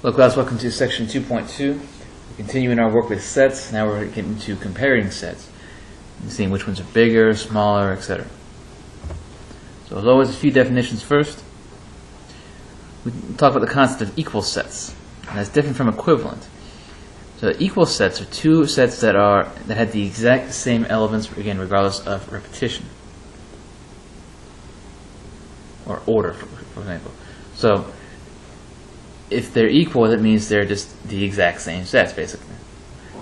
Hello class, welcome to section 2.2. We're continuing our work with sets. Now we're getting to comparing sets and seeing which ones are bigger, smaller, etc. So as always, a few definitions first. We talk about the concept of equal sets, and that's different from equivalent. So equal sets are two sets that have the exact same elements, again regardless of repetition or order, for example. So if they're equal, that means they're just the exact same sets, basically.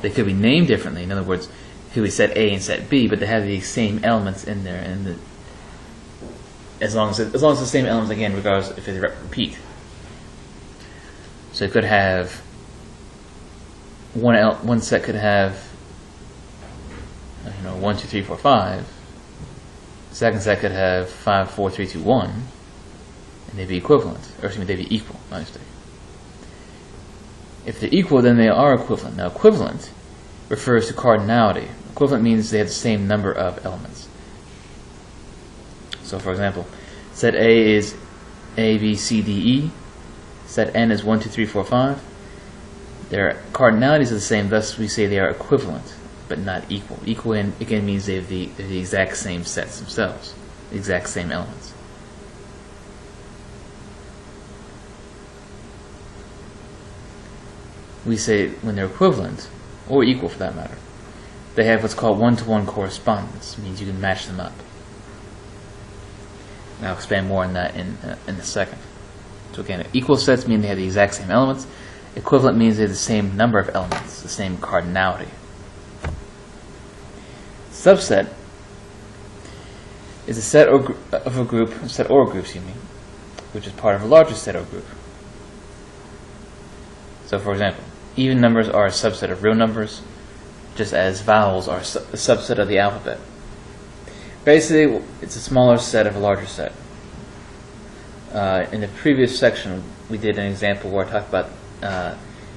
They could be named differently. In other words, it could be set A and set B, but they have the same elements in there, and as long as the same elements, again, regardless if they repeat. So it could have one set could have 1, 2, 3, 4, 5. The second set could have 5, 4, 3, 2, 1, and they'd be equivalent, or excuse me, they'd be equal. My mistake. If they're equal, then they are equivalent. Now, equivalent refers to cardinality. Equivalent means they have the same number of elements. So, for example, set A is A, B, C, D, E. Set N is 1, 2, 3, 4, 5. Their cardinalities are the same, thus we say they are equivalent, but not equal. Equal, again, means they're the exact same sets themselves, the exact same elements. We say when they're equivalent, or equal for that matter, they have what's called one-to-one correspondence. It means you can match them up. And I'll expand more on that in a second. So again, equal sets mean they have the exact same elements. Equivalent means they have the same number of elements, the same cardinality. Subset is a set or a group, which is part of a larger set or group. So, for example, even numbers are a subset of real numbers, just as vowels are a subset of the alphabet. Basically, it's a smaller set of a larger set. In the previous section, we did an example where I talked about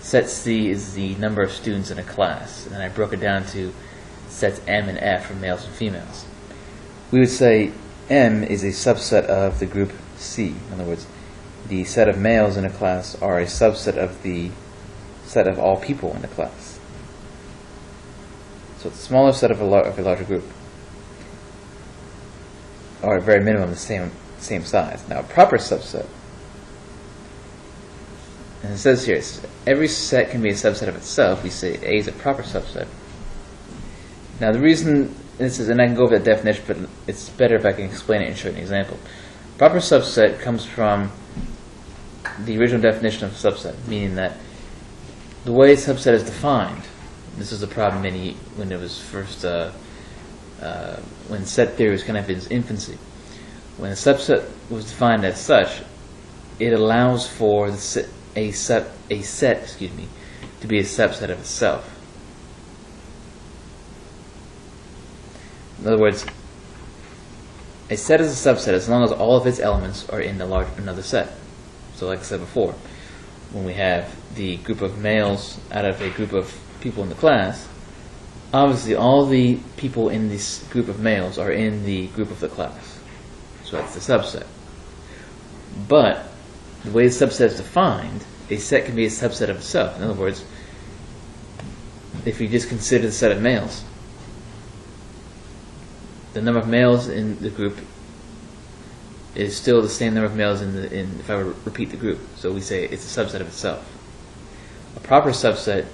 set C is the number of students in a class, and I broke it down to sets M and F for males and females. We would say M is a subset of the group C. In other words, the set of males in a class are a subset of the set of all people in the class. So it's a smaller set of a larger group, or at very minimum the same size. Now a proper subset, and it says here, every set can be a subset of itself. We say A is a proper subset. Now the reason this is, and I can go over that definition, but it's better if I can explain it and show you an example. Proper subset comes from the original definition of subset, meaning that the way subset is defined, this was a problem when it was first, when set theory was kind of in its infancy. When a subset was defined as such, it allows for a set to be a subset of itself. In other words, a set is a subset as long as all of its elements are in another set. So like I said before, when we have the group of males out of a group of people in the class, obviously all the people in this group of males are in the group of the class. So that's the subset. But the way the subset is defined, a set can be a subset of itself. In other words, if you just consider the set of males, the number of males in the group is still the same number of males if I were to repeat the group. So we say it's a subset of itself. A proper subset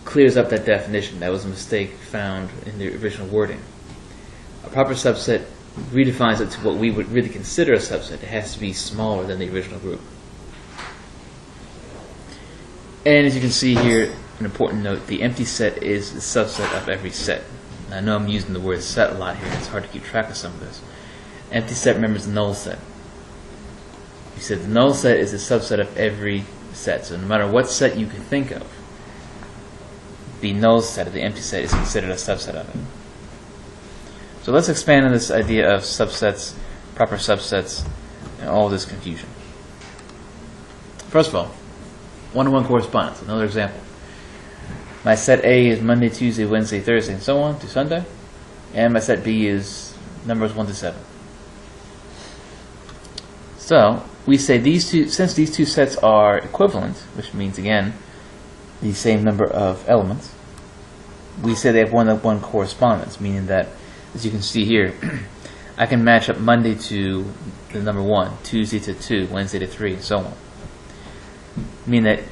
clears up that definition. That was a mistake found in the original wording. A proper subset redefines it to what we would really consider a subset. It has to be smaller than the original group. And as you can see here, an important note, the empty set is the subset of every set. And I know I'm using the word set a lot here. It's hard to keep track of some of this. Empty set, remember, is the null set. We said the null set is a subset of every set. So no matter what set you can think of, the null set of the empty set is considered a subset of it. So let's expand on this idea of subsets, proper subsets, and all this confusion. First of all, one-to-one correspondence. Another example. My set A is Monday, Tuesday, Wednesday, Thursday, and so on to Sunday. And my set B is numbers 1 to 7. So we say since these two sets are equivalent, which means again the same number of elements, we say they have one-to-one correspondence, meaning that, as you can see here, I can match up Monday to the number 1, Tuesday to 2, Wednesday to 3, and so on. Meaning that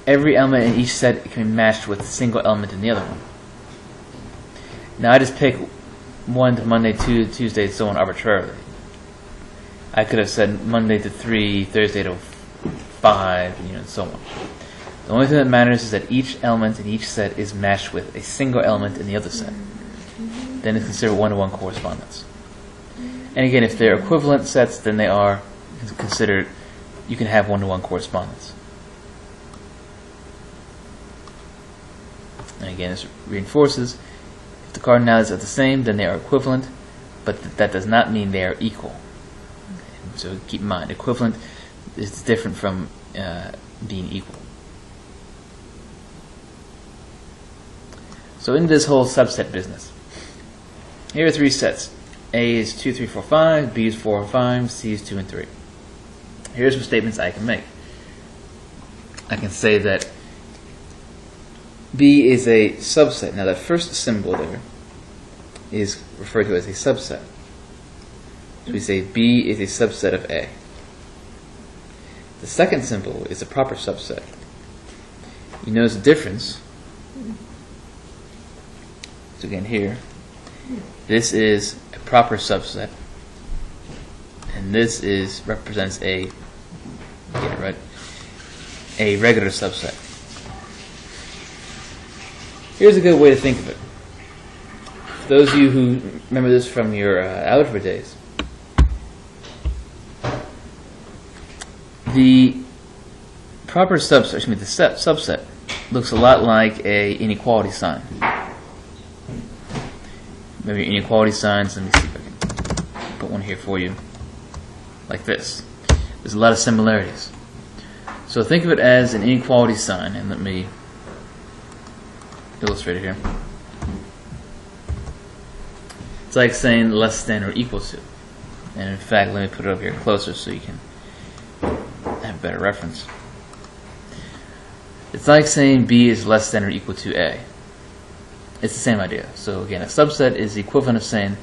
every element in each set can be matched with a single element in the other one. Now I just pick 1 to Monday, 2 to Tuesday, and so on arbitrarily. I could have said Monday to 3, Thursday to 5, and so on. The only thing that matters is that each element in each set is matched with a single element in the other set. Then it's considered one-to-one correspondence. And again, if they're equivalent sets, then they are considered, you can have one-to-one correspondence. And again, this reinforces, if the cardinalities are the same, then they are equivalent, but that does not mean they are equal. Okay. So keep in mind, equivalent is different from being equal. So in this whole subset business, here are 3 sets. A is 2, 3, 4, 5, B is 4, 5, C is 2 and 3. Here's some statements I can make. I can say that B is a subset. Now that first symbol there is referred to as a subset. So we say B is a subset of A. The second symbol is a proper subset. You notice the difference. So again here, this is a proper subset, and this represents a, get it right, a regular subset. Here's a good way to think of it. For those of you who remember this from your algebra days, the proper subset, the subset, looks a lot like a inequality sign. Maybe inequality signs. Let me see if I can put one here for you, like this. There's a lot of similarities. So think of it as an inequality sign, and let me illustrate it here. It's like saying less than or equal to. And in fact, let me put it up here closer so you can have a better reference. It's like saying B is less than or equal to A. It's the same idea. So again, a subset is the equivalent of saying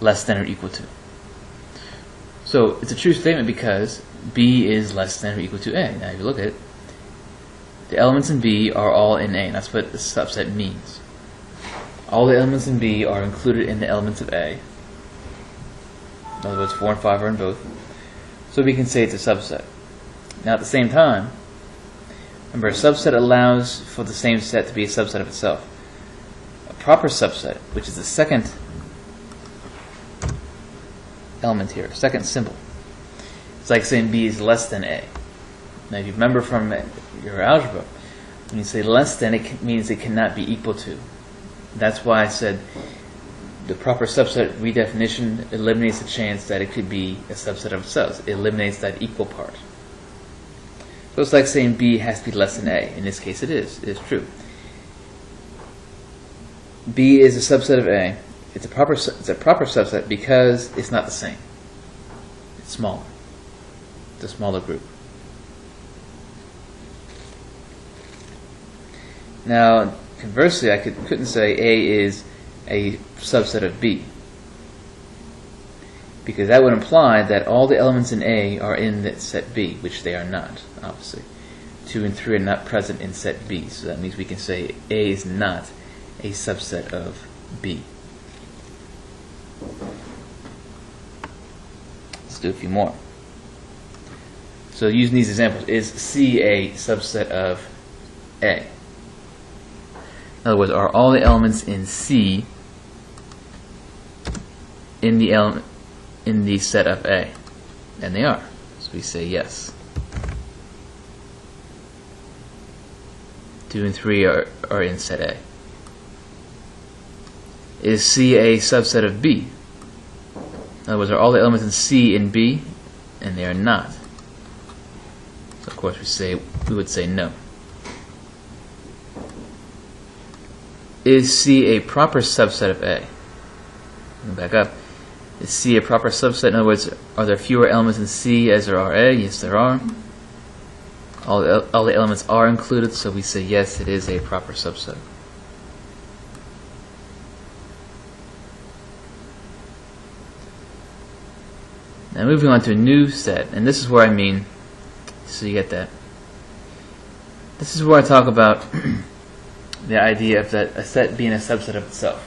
less than or equal to. So it's a true statement because B is less than or equal to A. Now if you look at it, the elements in B are all in A, and that's what the subset means. All the elements in B are included in the elements of A. In other words, 4 and 5 are in both. So we can say it's a subset. Now at the same time, remember, a subset allows for the same set to be a subset of itself. A proper subset, which is the second element here, second symbol, it's like saying B is less than A. Now if you remember from your algebra, when you say less than, it means it cannot be equal to. That's why I said the proper subset redefinition eliminates the chance that it could be a subset of itself. It eliminates that equal part. So it's like saying B has to be less than A. In this case it is. It is true. B is a subset of A. It's a proper subset because it's not the same. It's smaller. It's a smaller group. Now, conversely, I couldn't say A is a subset of B, because that would imply that all the elements in A are in that set B, which they are not, obviously. 2 and 3 are not present in set B, so that means we can say A is not a subset of B. Let's do a few more. So using these examples, is C a subset of A? In other words, are all the elements in C in the set of A? And they are. So we say yes. 2 and 3 are in set A. Is C a subset of B? In other words, are all the elements in C in B? And they are not. So of course we would say no. Is C a proper subset of A? Back up. Is C a proper subset? In other words, are there fewer elements in C as there are A? Yes, there are. All the elements are included, so we say yes, it is a proper subset. Now moving on to a new set, and this is where I mean, so you get that. This is where I talk about the idea of that a set being a subset of itself.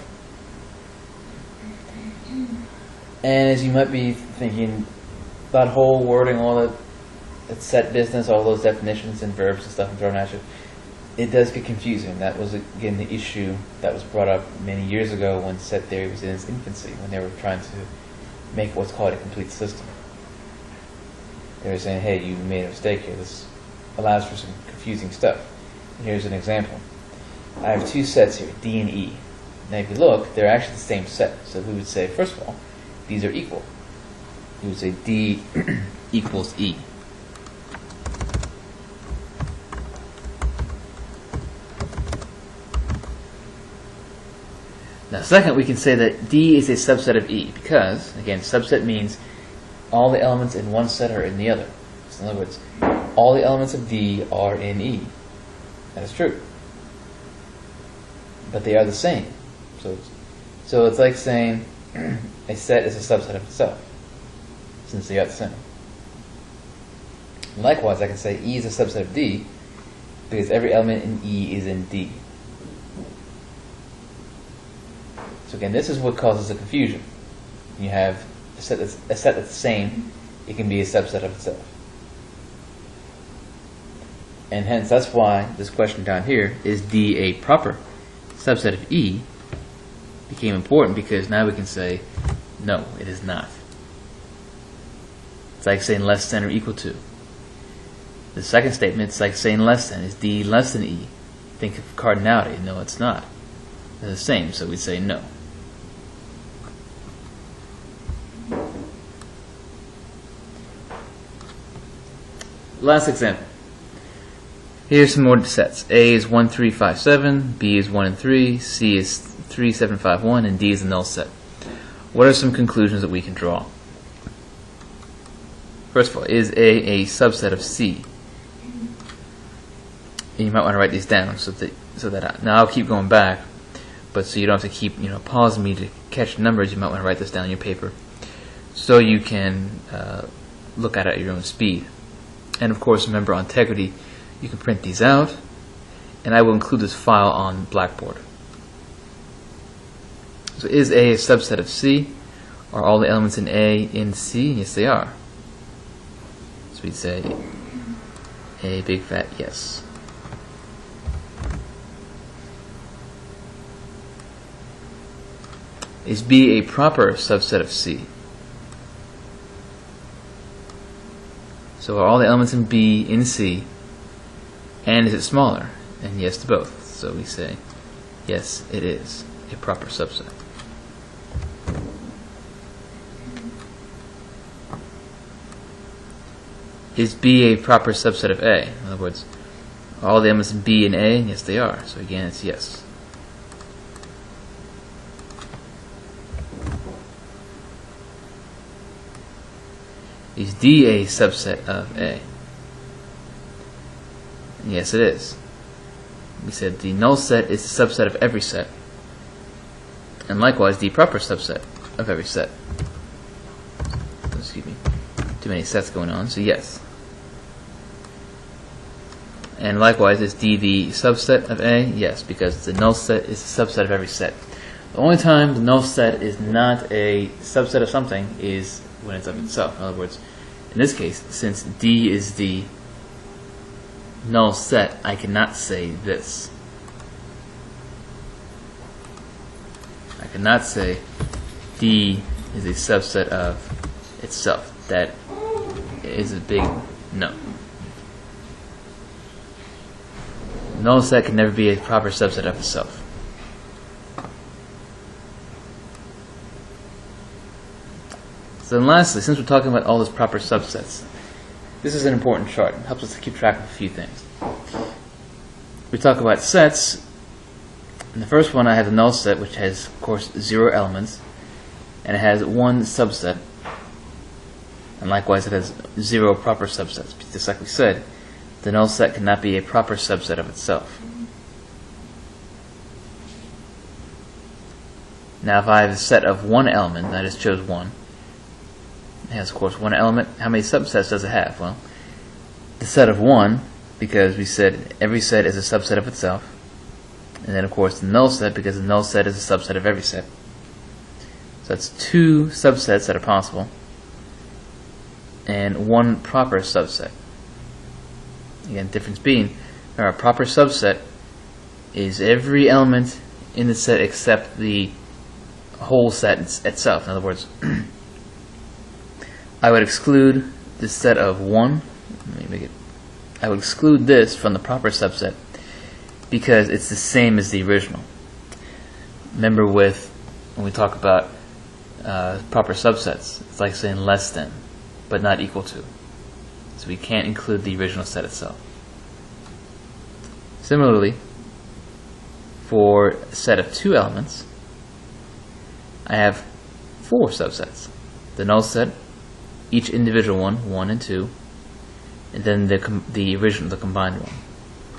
And as you might be thinking, that whole wording, all that set business, all those definitions and verbs and stuff and thrown at you, it does get confusing. That was again the issue that was brought up many years ago when set theory was in its infancy, when they were trying to make what's called a complete system. They were saying, hey, you made a mistake here. This allows for some confusing stuff. And here's an example. I have two sets here, D and E. Now if you look, they're actually the same set. So we would say, first of all, these are equal. We would say D equals E. Now second, we can say that D is a subset of E because, again, subset means all the elements in one set are in the other. So in other words, all the elements of D are in E. That is true. But they are the same. So it's like saying a set is a subset of itself, since they are the same. Likewise, I can say E is a subset of D because every element in E is in D. So again, this is what causes the confusion. You have a set that's the same, it can be a subset of itself. And hence, that's why this question down here, is D a proper subset of E, became important, because now we can say, no, it is not. It's like saying less than or equal to. The second statement, it's like saying less than. Is D less than E? Think of cardinality. No, it's not. They're the same, so we say no. Last example. Here's some more sets. A is 1, 3, 5, 7, B is 1 and 3, C is 3, 7, 5, 1, and D is a null set. What are some conclusions that we can draw? First of all, is A subset of C? And you might want to write these down so that now I'll keep going back, but so you don't have to keep pausing me to catch numbers. You might want to write this down on your paper so you can look at it at your own speed. And of course, remember, on Integrity, you can print these out, and I will include this file on Blackboard. So is A a subset of C? Are all the elements in A in C? Yes, they are. So we'd say a big fat yes. Is B a proper subset of C? So are all the elements in B in C, and is it smaller? And yes to both. So we say, yes, it is a proper subset. Is B a proper subset of A? In other words, are all the elements in B in A? Yes, they are. So again, it's yes. Is D a subset of A? Yes, it is. We said the null set is the subset of every set, and likewise the proper subset of every set. Excuse me, too many sets going on, so yes. And likewise, is D the subset of A? Yes, because the null set is the subset of every set. The only time the null set is not a subset of something is when it's of itself. In other words, in this case, since D is the null set, I cannot say this. I cannot say D is a subset of itself. That is a big no. Null set can never be a proper subset of itself. So then lastly, since we're talking about all those proper subsets, this is an important chart. It helps us to keep track of a few things. We talk about sets. In the first one, I have the null set, which has, of course, 0 elements. and it has one subset, and likewise it has 0 proper subsets. Just like we said, the null set cannot be a proper subset of itself. Now if I have a set of one element, I just chose one, it has of course one element. How many subsets does it have? Well, the set of one, because we said every set is a subset of itself, and then of course the null set, because the null set is a subset of every set. So that's 2 subsets that are possible, and one proper subset. Again, difference being, a proper subset is every element in the set except the whole set itself. In other words, I would exclude this set of 1. Let me make it. I would exclude this from the proper subset because it's the same as the original. Remember, when we talk about proper subsets, it's like saying less than, but not equal to. So we can't include the original set itself. Similarly, for a set of 2 elements, I have 4 subsets. The null set, each individual one, 1 and 2, and then the original, the combined one.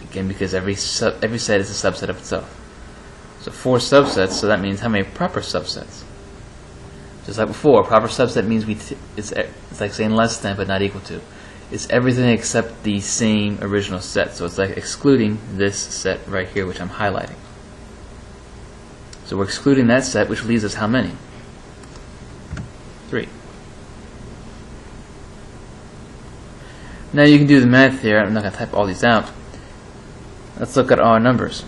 Again, because every set is a subset of itself. So 4 subsets, so that means how many proper subsets? Just like before, proper subset means it's like saying less than but not equal to. It's everything except the same original set. So it's like excluding this set right here, which I'm highlighting. So we're excluding that set, which leaves us how many? 3. Now you can do the math here. I'm not going to type all these out. Let's look at our numbers.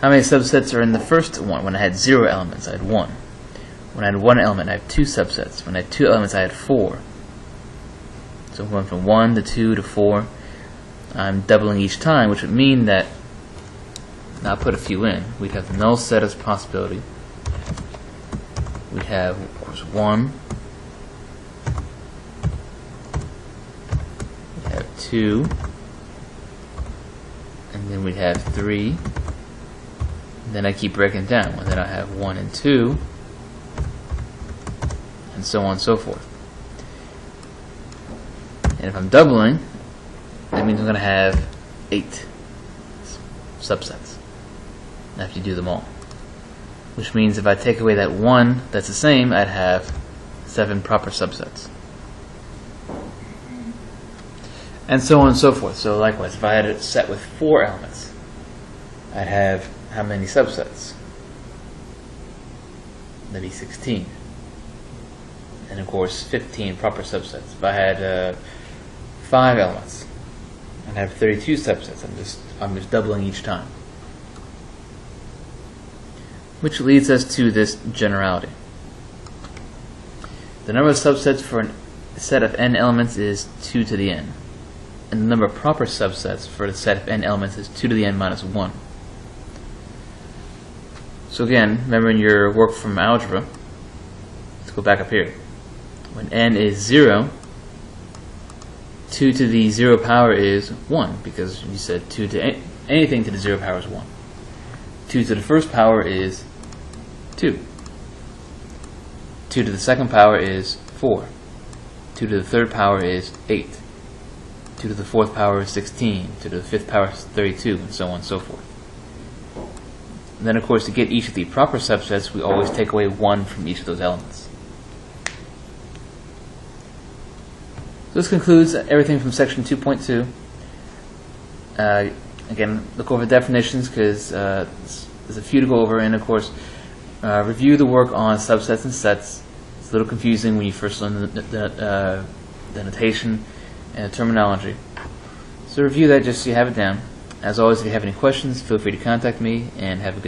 How many subsets are in the first one? When I had 0 elements, I had 1. When I had 1 element, I had 2 subsets. When I had 2 elements, I had 4. So we went from 1 to 2 to 4. I'm doubling each time, which would mean that, now I'll put a few in. We'd have the null set as a possibility. We'd have, of course, 1. We'd have 2. And then we'd have 3. And then I keep breaking it down. And then I have 1 and 2. And so on and so forth. And if I'm doubling, that means I'm going to have 8 subsets after you do them all. Which means if I take away that 1 that's the same, I'd have 7 proper subsets. And so on and so forth. So likewise, if I had a set with 4 elements, I'd have how many subsets? That'd be 16. And of course 15 proper subsets. If I had 5 elements, I'd have 32 subsets. I'm just doubling each time. Which leads us to this generality. The number of subsets for a set of n elements is 2 to the n. And the number of proper subsets for the set of n elements is 2 to the n minus 1. So again, remember in your work from algebra, let's go back up here. When n is 0, 2 to the 0 power is 1, because you said 2 to anything to the 0 power is 1. 2 to the first power is 2. 2 to the second power is 4. 2 to the third power is 8. 2 to the fourth power is 16. 2 to the fifth power is 32, and so on and so forth. And then of course, to get each of the proper subsets, we always take away 1 from each of those elements. So this concludes everything from section 2.2. Again, look over definitions because there's a few to go over, and of course, review the work on subsets and sets. It's a little confusing when you first learn the notation and the terminology. So review that just so you have it down. As always, if you have any questions, feel free to contact me, and have a good day.